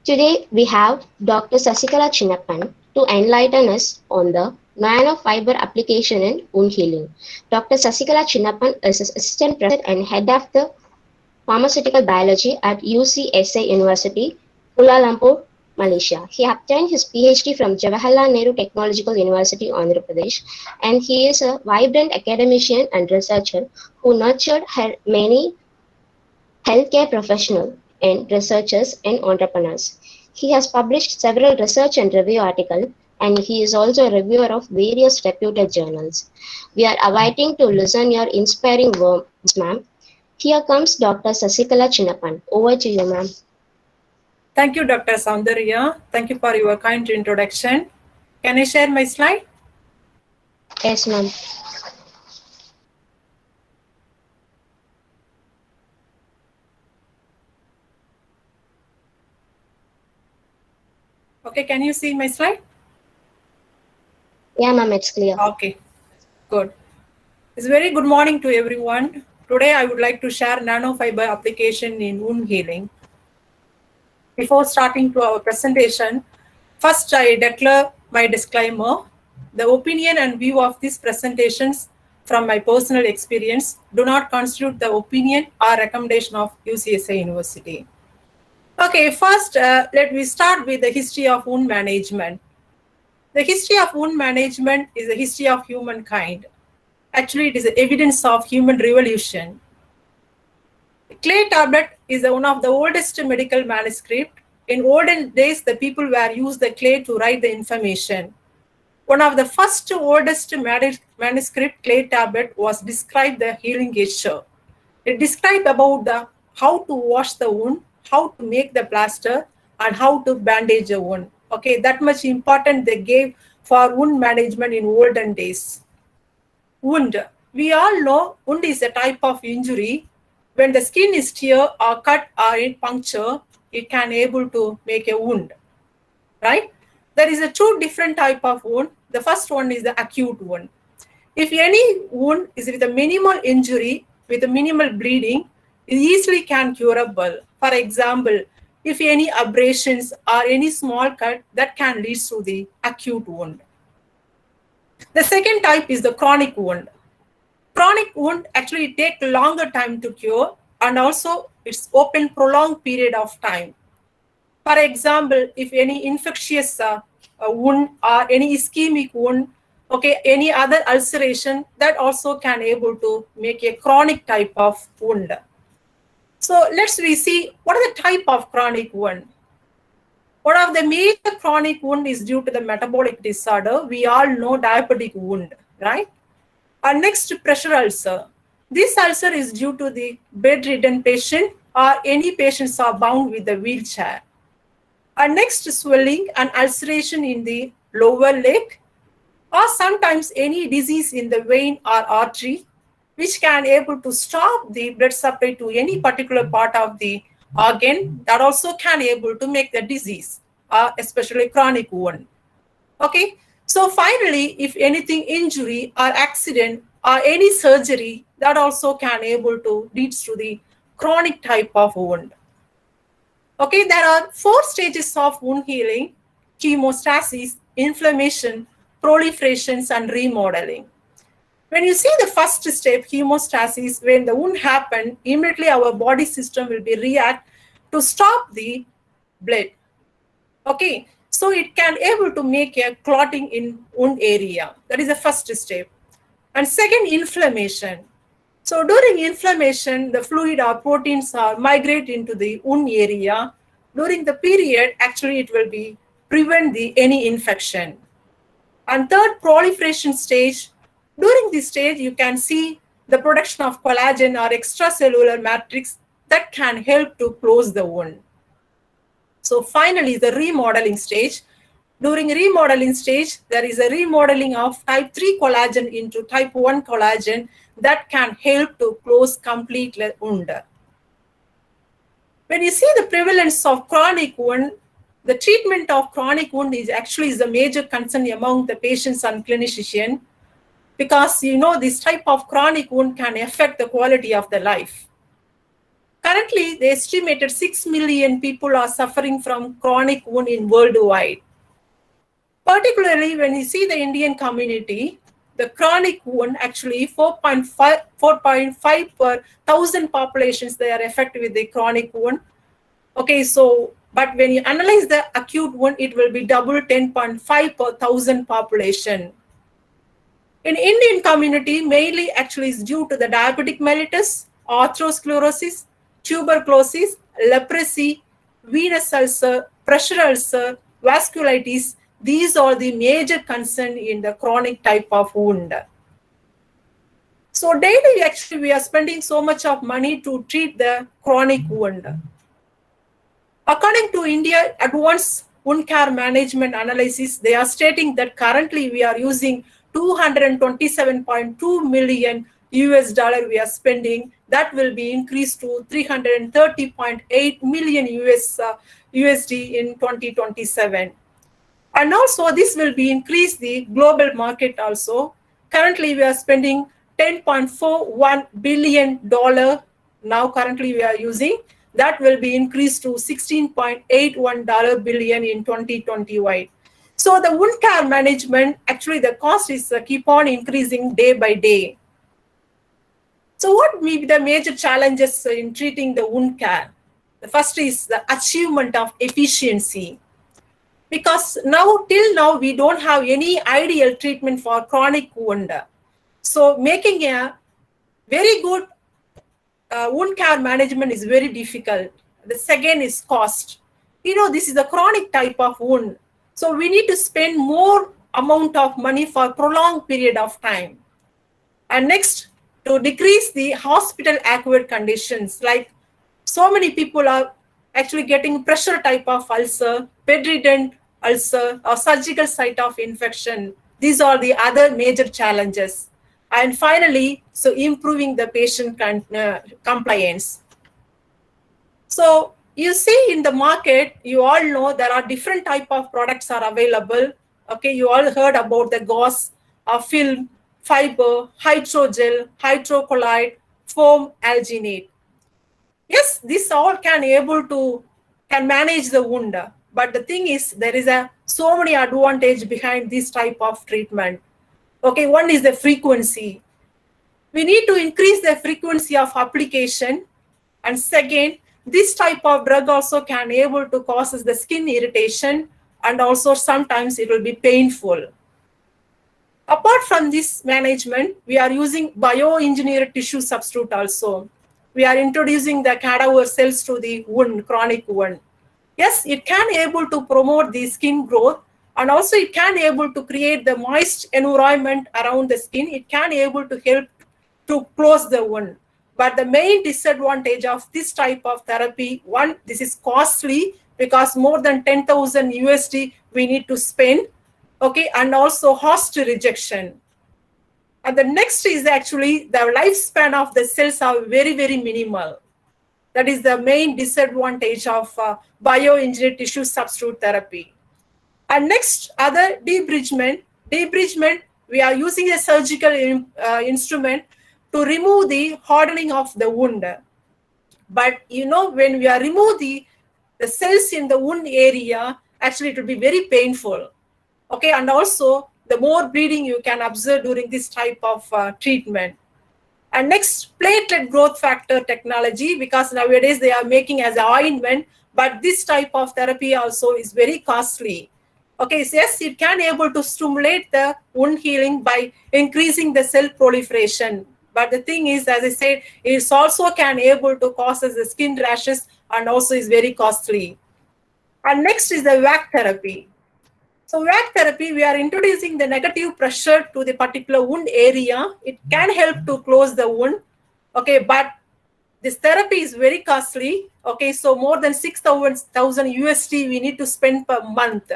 Today we have Dr. Sasikala Chinnapan to enlighten us on the nanofiber application in wound healing. Dr. Sasikala Chinnapan is Assistant Professor and Head of the Pharmaceutical Biology at UCSI University, Kuala Lumpur, Malaysia. He obtained his PhD from Jawaharlal Nehru Technological University, Andhra Pradesh, and he is a vibrant academician and researcher who nurtured many healthcare professionals and researchers and entrepreneurs. He has published several research and review articles, and he is also a reviewer of various reputed journals. We are awaiting to listen your inspiring words, ma'am. Here comes Dr. Sasikala Chinnapan. Over to you, ma'am. Thank you, Dr. Soundarya. Thank you for your kind introduction. Can I share my slide? Yes, ma'am. Okay, can you see my slide? Yeah, ma'am, it's clear. Okay, good. It's very good morning to everyone. Today, I would like to share nanofiber application in wound healing. Before starting to our presentation, first I declare my disclaimer. The opinion and view of these presentations from my personal experience do not constitute the opinion or recommendation of UCSI University. Okay, first let me start with the history of wound management. The history of wound management is the history of humankind. Actually, it is the evidence of human revolution. Clay tablet is one of the oldest medical manuscript. In olden days, the people were used the clay to write the information. One of the first oldest manuscript clay tablet was described the healing gesture. It described about how to wash the wound, how to make the plaster, and how to bandage a wound. Okay, that much important they gave for wound management in olden days. Wound. We all know wound is a type of injury. When the skin is tear or cut or in puncture, it can able to make a wound, right? There is a two different type of wound. The first one is the acute wound. If any wound is with a minimal injury, with a minimal bleeding, it easily can curable. For example, if any abrasions or any small cut, that can lead to the acute wound. The second type is the chronic wound. Chronic wound actually take longer time to cure, and also it's open prolonged period of time. For example, if any infectious wound or any ischemic wound, okay, any other ulceration, that also can able to make a chronic type of wound. So we see what are the type of chronic wound. One of the major chronic wound is due to the metabolic disorder. We all know diabetic wound, right? And next, pressure ulcer. This ulcer is due to the bedridden patient or any patients are bound with the wheelchair. And next, swelling and ulceration in the lower leg, or sometimes any disease in the vein or artery, which can able to stop the blood supply to any particular part of the organ, that also can able to make the disease, especially chronic wound. Okay, so finally, if anything injury or accident or any surgery, that also can able to lead to the chronic type of wound. Okay, there are 4 stages of wound healing: chemostasis, inflammation, proliferations, and remodeling. When you see the first step, hemostasis, when the wound happened, immediately our body system will be react to stop the blood. Okay, so it can able to make a clotting in wound area. That is the first step. And second, inflammation. So during inflammation, the fluid or proteins are migrate into the wound area. During the period, actually it will be prevent any infection. And third, proliferation stage. During this stage, you can see the production of collagen or extracellular matrix that can help to close the wound. So finally, the remodeling stage. During remodeling stage, there is a remodeling of type 3 collagen into type 1 collagen that can help to close complete wound. When you see the prevalence of chronic wound, the treatment of chronic wound is actually a major concern among the patients and clinicians, because this type of chronic wound can affect the quality of the life. Currently, the estimated 6 million people are suffering from chronic wound in worldwide. Particularly when you see the Indian community, the chronic wound actually 4.5 per thousand populations they are affected with the chronic wound. Okay, so but when you analyze the acute wound, it will be double 10.5 per thousand population. In Indian community, mainly actually is due to the diabetic mellitus, atherosclerosis, tuberculosis, leprosy, venous ulcer, pressure ulcer, vasculitis. These are the major concern in the chronic type of wound. So daily, actually, we are spending so much of money to treat the chronic wound. According to India Advanced Wound Care Management Analysis, they are stating that currently we are using 227.2 million US dollar we are spending. That will be increased to 330.8 million USD in 2027. And also this will be increase the global market also. Currently we are spending $10.41 billion. Now currently we are using. That will be increased to $16.81 billion in 2021. So the wound care management, actually the cost is keep on increasing day by day. So what may be the major challenges in treating the wound care? The first is the achievement of efficiency. Because till now, we don't have any ideal treatment for chronic wound. So making a very good wound care management is very difficult. The second is cost. This is a chronic type of wound. So we need to spend more amount of money for a prolonged period of time. And next, to decrease the hospital acquired conditions, like so many people are actually getting pressure type of ulcer, bedridden ulcer, or surgical site of infection. These are the other major challenges. And finally, so improving the patient compliance. So you see in the market, you all know there are different type of products are available. Okay, you all heard about the gauze, film, fiber, hydrogel, hydrocolloid, foam, alginate. Yes, this all can manage the wound. But the thing is, there is so many advantage behind this type of treatment. Okay, one is the frequency. We need to increase the frequency of application. And second, this type of drug also can able to cause the skin irritation, and also sometimes it will be painful. Apart from this management, we are using bioengineered tissue substitute also. We are introducing the cadaver cells to the wound, chronic wound. Yes, it can able to promote the skin growth, and also it can able to create the moist environment around the skin. It can able to help to close the wound. But the main disadvantage of this type of therapy, one, this is costly because more than 10,000 USD we need to spend. Okay, and also host rejection. And the next is actually the lifespan of the cells are very, very minimal. That is the main disadvantage of bioengineered tissue substitute therapy. And next, other debridgement. Debridgement, we are using a surgical instrument to remove the hardening of the wound. But when we are remove the cells in the wound area, actually it will be very painful. Okay, and also the more bleeding you can observe during this type of treatment. And next, platelet growth factor technology, because nowadays they are making as an ointment, but this type of therapy also is very costly. Okay, so yes, it can able to stimulate the wound healing by increasing the cell proliferation. But the thing is, as I said, it also can able to cause the skin rashes and also is very costly. And next is the VAC therapy. So VAC therapy, we are introducing the negative pressure to the particular wound area. It can help to close the wound. Okay, but this therapy is very costly. Okay, so more than 6,000 USD we need to spend per month.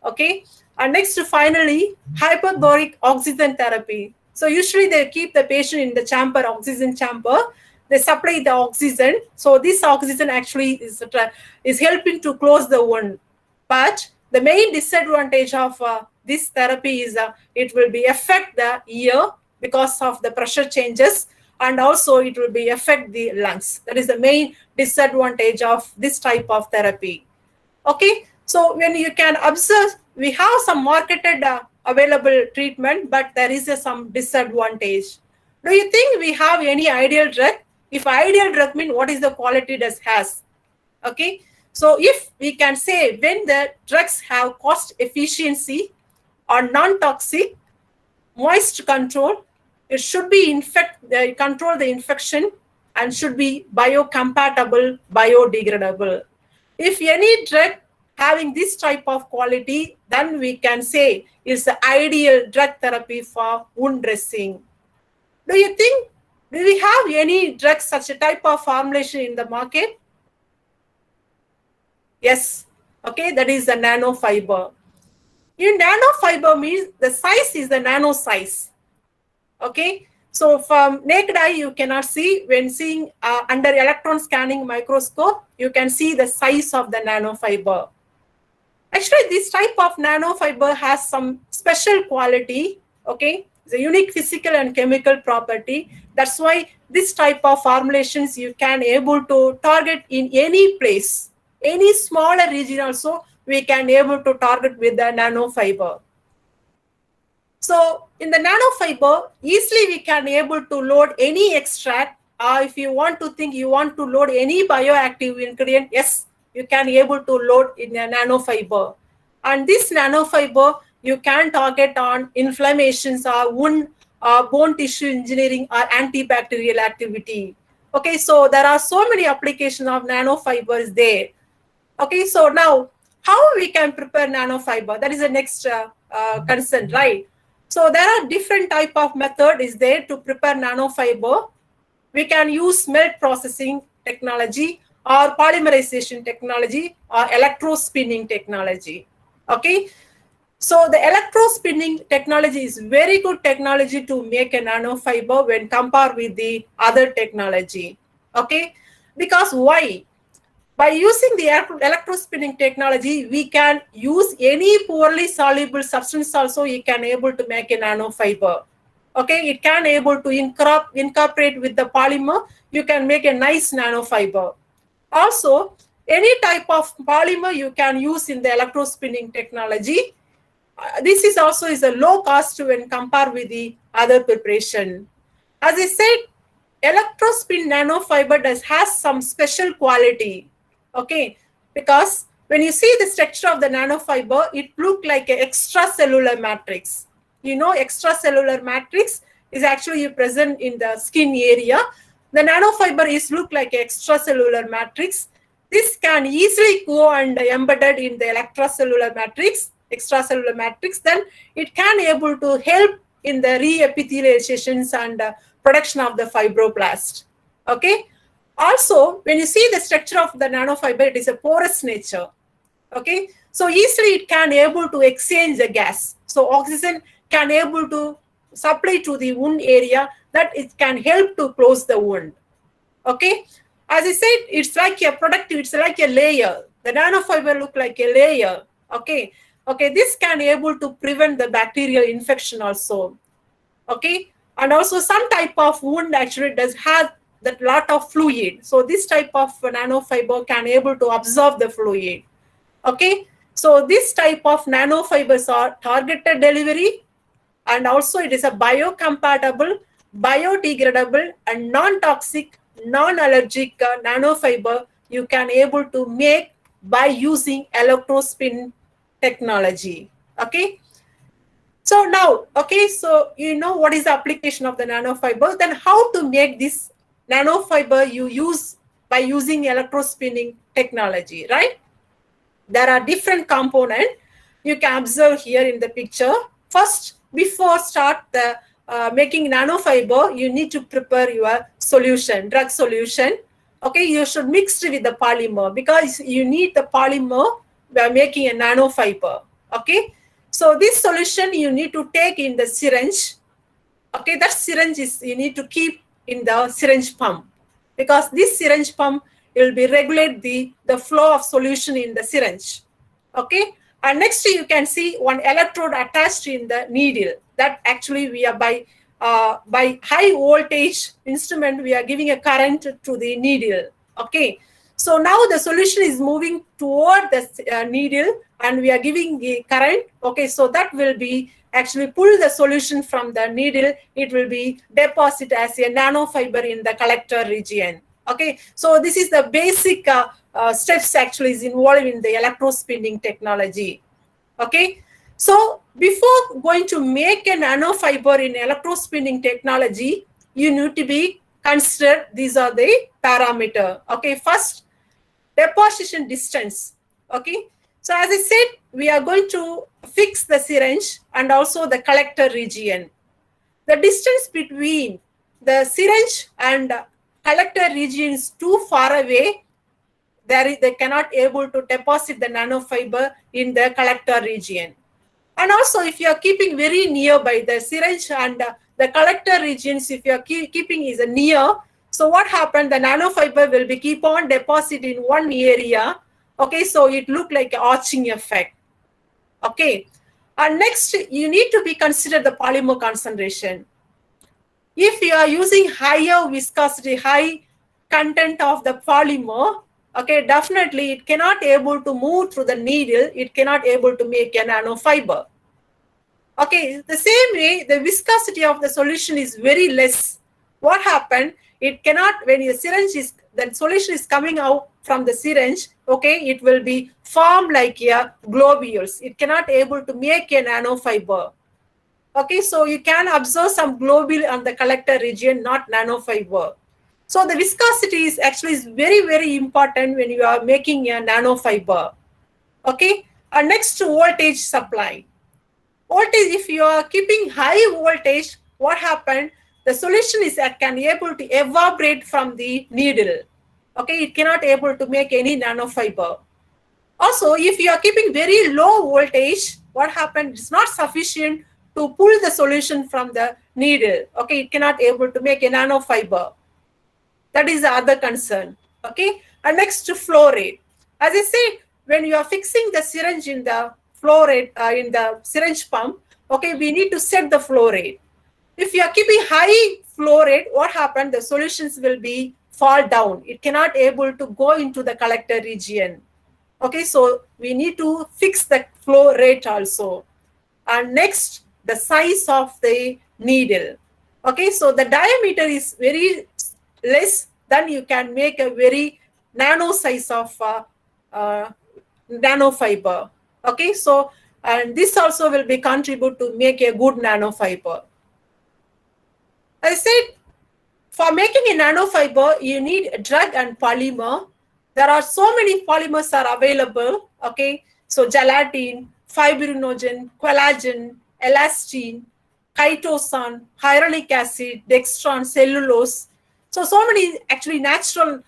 Okay, and next, finally, hyperbaric oxygen therapy. So usually they keep the patient in the chamber, oxygen chamber. They supply the oxygen. So this oxygen actually is helping to close the wound. But the main disadvantage of this therapy is it will be affect the ear because of the pressure changes, and also it will be affect the lungs. That is the main disadvantage of this type of therapy. Okay, so when you can observe, we have some marketed available treatment, but there is some disadvantage. Do you think we have any ideal drug? If ideal drug means what is the quality does has? Okay, so if we can say when the drugs have cost efficiency or non-toxic, moist control, it should be control the infection and should be biocompatible, biodegradable. If any drug having this type of quality, then we can say it's the ideal drug therapy for wound dressing. Do you think, do we have any drug such a type of formulation in the market? Yes. Okay, that is the nanofiber. In nanofiber means the size is the nano size. Okay, so from naked eye you cannot see. When seeing under electron scanning microscope, you can see the size of the nanofiber. Actually, this type of nanofiber has some special quality. Okay, it's a unique physical and chemical property. That's why this type of formulations you can able to target in any place, any smaller region also we can able to target with the nanofiber. So in the nanofiber, easily we can able to load any extract. If you want to think you want to load any bioactive ingredient, yes, you can able to load in a nanofiber. And this nanofiber, you can target on inflammations or wound, bone tissue engineering or antibacterial activity. Okay, so there are so many applications of nanofibers there. Okay, so now how we can prepare nanofiber? That is the next concern, right? So there are different type of method is there to prepare nanofiber. We can use melt processing technology or polymerization technology or electrospinning technology. Okay, so the electrospinning technology is very good technology to make a nanofiber when compared with the other technology. Okay, because why? By using the electrospinning technology, we can use any poorly soluble substance also. You can able to make a nanofiber. Okay, it can able to incorporate with the polymer. You can make a nice nanofiber. Also, any type of polymer you can use in the electrospinning technology. This is also is a low cost when compared with the other preparation. As I said, electrospin nanofiber has some special quality. Okay, because when you see the structure of the nanofiber, it looks like an extracellular matrix. You know, extracellular matrix is actually present in the skin area. The nanofiber is look like an extracellular matrix. This can easily go and embedded in the extracellular matrix. Then it can able to help in the re-epithelializations and production of the fibroblast. Okay. Also, when you see the structure of the nanofiber, it is a porous nature. Okay, so easily it can able to exchange the gas. So oxygen can able to supply to the wound area, that it can help to close the wound. Okay, as I said, it's like a productive. It's like a layer. The nanofiber look like a layer. Okay, this can able to prevent the bacterial infection also. Okay, and also some type of wound actually does have that lot of fluid. So this type of nanofiber can able to absorb the fluid. Okay, so this type of nanofibers are targeted delivery, and also it is a biocompatible, biodegradable and non-toxic, non-allergic nanofiber you can able to make by using electrospin technology. Okay. So now, okay, so you know what is the application of the nanofiber, then how to make this nanofiber you use by using electrospinning technology, right? There are different components you can observe here in the picture. First, before start the making nanofiber, you need to prepare your solution, drug solution. Okay, you should mix it with the polymer because you need the polymer by making a nanofiber. Okay, so this solution you need to take in the syringe. Okay, that syringe is you need to keep in the syringe pump, because this syringe pump will be regulate the flow of solution in the syringe. Okay, and next you can see one electrode attached in the needle that actually we are by by high voltage instrument, we are giving a current to the needle. Okay, so now the solution is moving toward the needle and we are giving the current. Okay, so that will be actually pull the solution from the needle. It will be deposit as a nanofiber in the collector region. Okay, so this is the basic steps actually is involved in the electrospinning technology. Okay, so before going to make a nanofiber in electrospinning technology, you need to be considered these are the parameter. Okay, first deposition distance. Okay, so as I said, we are going to fix the syringe and also the collector region. The distance between the syringe and collector region is too far away. They cannot able to deposit the nanofiber in the collector region. And also, if you are keeping very nearby the syringe and the collector regions, if you are keeping is near, so what happened? The nanofiber will be keep on deposit in one area. Okay, so it look like an arching effect. Okay, and next you need to be consider the polymer concentration. If you are using higher viscosity, high content of the polymer, okay, definitely it cannot able to move through the needle. It cannot able to make a nanofiber. Okay, the same way, the viscosity of the solution is very less. What happened? It cannot, when the solution is coming out from the syringe, okay, it will be formed like a globules. It cannot able to make a nanofiber. Okay, so you can observe some globule on the collector region, not nanofiber. So the viscosity is actually very, very important when you are making a nanofiber. Okay, and next to voltage supply. Voltage, if you are keeping high voltage, what happened? The solution is can able to evaporate from the needle. Okay, it cannot able to make any nanofiber. Also, if you are keeping very low voltage, what happened? It's not sufficient to pull the solution from the needle. Okay, it cannot able to make a nanofiber. That is the other concern. Okay, and next to flow rate. As I said, when you are fixing the syringe in the flow rate in the syringe pump, okay, we need to set the flow rate. If you are keeping high flow rate, what happened? The solutions will be fall down. It cannot able to go into the collector region. Okay, so we need to fix the flow rate also. And next, the size of the needle. Okay, so the diameter is very less, then you can make a very nano size of nanofiber. Okay, so and this also will be contribute to make a good nanofiber. I said, for making a nanofiber, you need drug and polymer. There are so many polymers are available. Okay, so gelatin, fibrinogen, collagen, elastin, chitosan, hyaluronic acid, dextran, cellulose. So many actually natural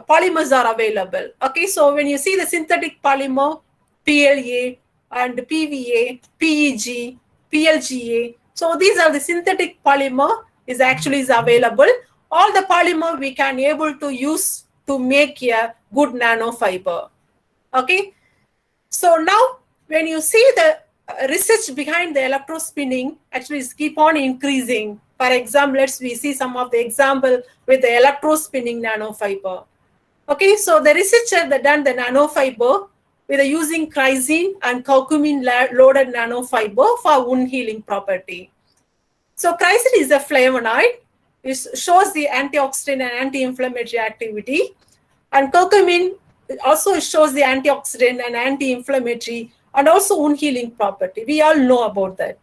polymers are available. Okay, so when you see the synthetic polymer, PLA and PVA, PEG, PLGA, so these are the synthetic polymer is available. All the polymer we can able to use to make a good nanofiber. Okay, so now when you see the research behind the electrospinning actually is keep on increasing. For example, we see some of the example with the electrospinning nanofiber. Okay, so the researcher that done the nanofiber with using chrysin and curcumin loaded nanofiber for wound healing property. So chrysin is a flavonoid. It shows the antioxidant and anti-inflammatory activity. And curcumin also shows the antioxidant and anti-inflammatory and also wound healing property. We all know about that,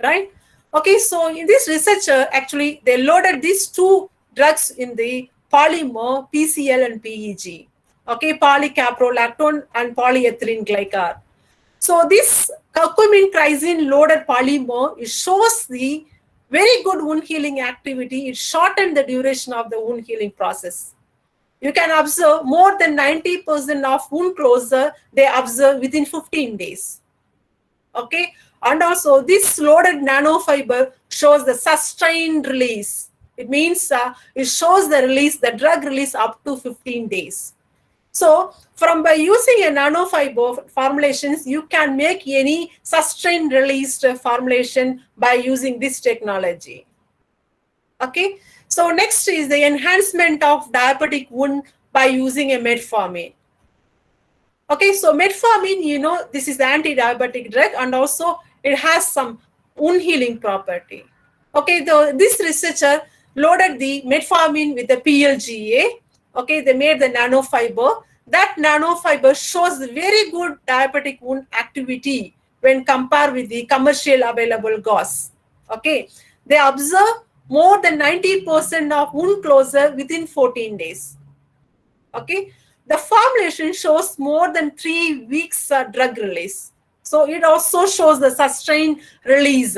right? Okay, so in this researcher, actually, they loaded these two drugs in the polymer PCl and PEG. Okay, polycaprolactone and polyethylene glycol. So this curcumin chrysin loaded polymer, it shows the very good wound healing activity. It shortened the duration of the wound healing process. You can observe more than 90% of wound closure, they observe within 15 days. Okay, and also this loaded nanofiber shows the sustained release. It means it shows the release, the drug release up to 15 days. So by using a nanofiber formulations, you can make any sustained released formulation by using this technology. Okay. So next is the enhancement of diabetic wound by using a metformin. Okay, so metformin, this is the anti-diabetic drug, and also it has some wound healing property. Okay, this researcher loaded the metformin with the PLGA. Okay, they made the nanofiber. That nanofiber shows very good diabetic wound activity when compared with the commercial available gauze. Okay, they observe more than 90% of wound closure within 14 days. Okay, the formulation shows more than 3 weeks drug release. So it also shows the sustained release.